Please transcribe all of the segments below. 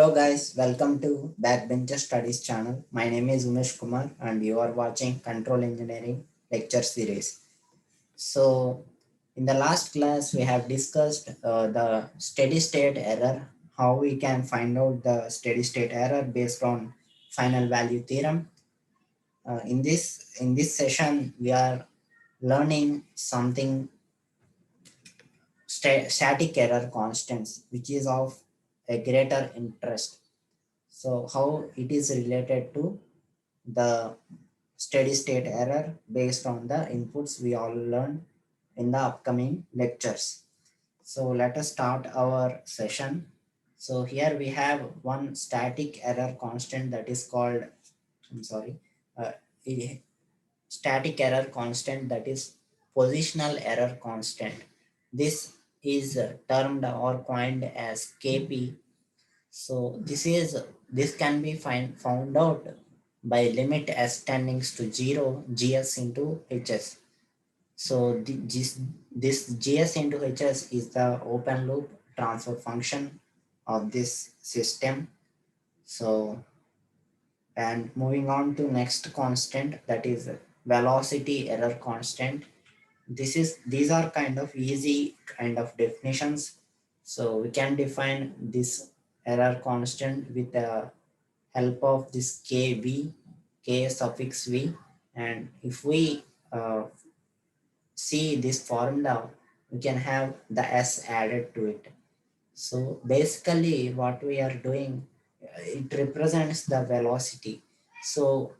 Hello guys, welcome to Backbencher Studies channel. My name is Umesh Kumar and you are watching Control Engineering lecture series. So in the last class we have discussed the steady state error, how we can find out the steady state error based on final value theorem. In this session we are learning something static error constants which is of a greater interest. So how it is related to the steady state error based on the inputs we all learned in the upcoming lectures. So let us start our session. So here we have one static error constant that is called, I'm sorry, uh, i- static error constant that is positional error constant. This is termed or coined as Kp. So this can be found out by limit s tendings to 0 gs into hs. So this gs into hs is the open loop transfer function of this system. So and moving on to next constant, that is velocity error constant. These are kind of easy kind of definitions. So we can define this error constant with the help of this kv, k suffix v. And if we see this formula, we can have the s added to it. So basically what we are doing, it represents the velocity. So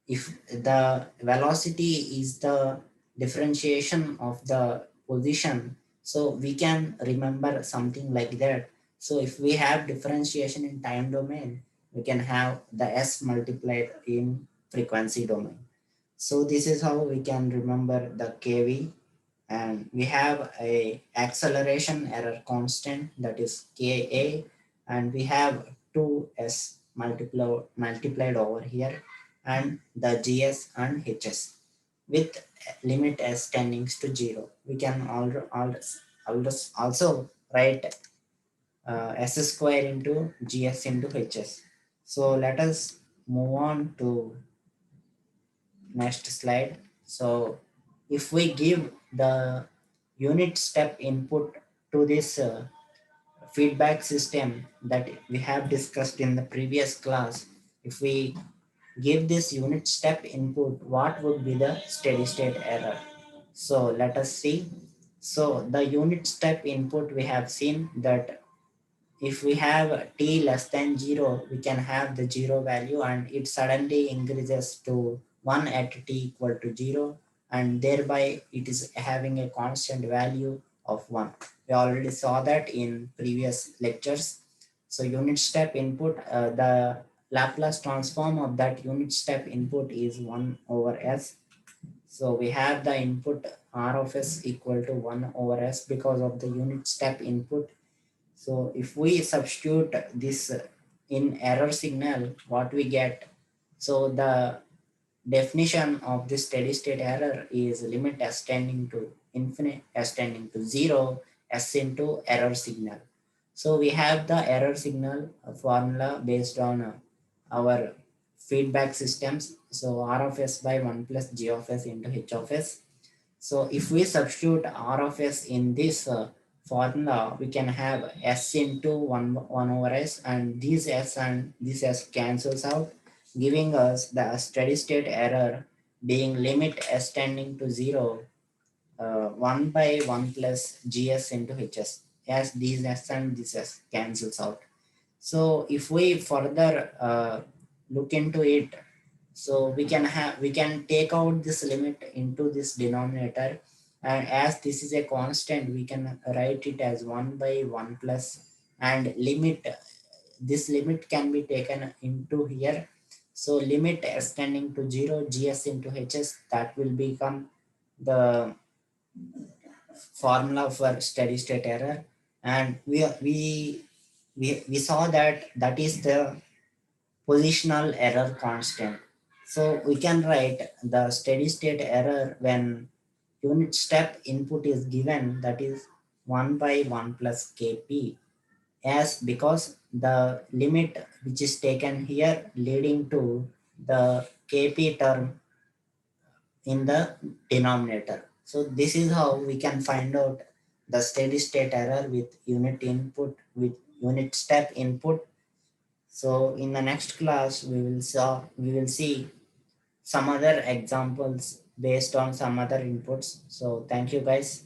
if the velocity is the differentiation of the position, so we can remember something like that. So if we have differentiation in time domain, we can have the s multiplied in frequency domain. So this is how we can remember the kv. And we have a acceleration error constant that is ka, and we have 2s multiplied over here, and the gs and hs with limit s tendings to 0. We can also write s square into gs into hs. So let us move on to next slide. So if we give the unit step input to this feedback system that we have discussed in the previous class, if we give this unit step input, what would be the steady state error? So let us see. So the unit step input, we have seen that if we have t less than 0, we can have the 0 value and it suddenly increases to 1 at t equal to 0, and thereby it is having a constant value of 1. We already saw that in previous lectures. So unit step input, the Laplace transform of that unit step input is 1 over s. So we have the input r of s equal to 1 over s because of the unit step input. So if we substitute this in error signal, what we get? So the definition of this steady state error is limit s tending to infinite, s tending to 0, s into error signal. So we have the error signal formula based on our feedback systems. So r of s by 1 plus g of s into h of s. So if we substitute r of s in this formula, we can have s into 1 over s, and this s and this s cancels out, giving us the steady state error being limit s tending to 0, 1 by 1 plus gs into hs, as these s and this s cancels out. So if we further look into it, so we can take out this limit into this denominator, and as this is a constant, we can write it as 1 by 1 plus, and limit, this limit can be taken into here. So limit s tending to 0 gs into hs, that will become the formula for steady state error. And we saw that that is the positional error constant. So we can write the steady state error when unit step input is given, that is 1 by 1 plus kp. as because the limit which is taken here leading to the kp term in the denominator. So this is how we can find out the steady state error with unit input with unit step input. So in the next class we will see some other examples based on some other inputs. So thank you guys.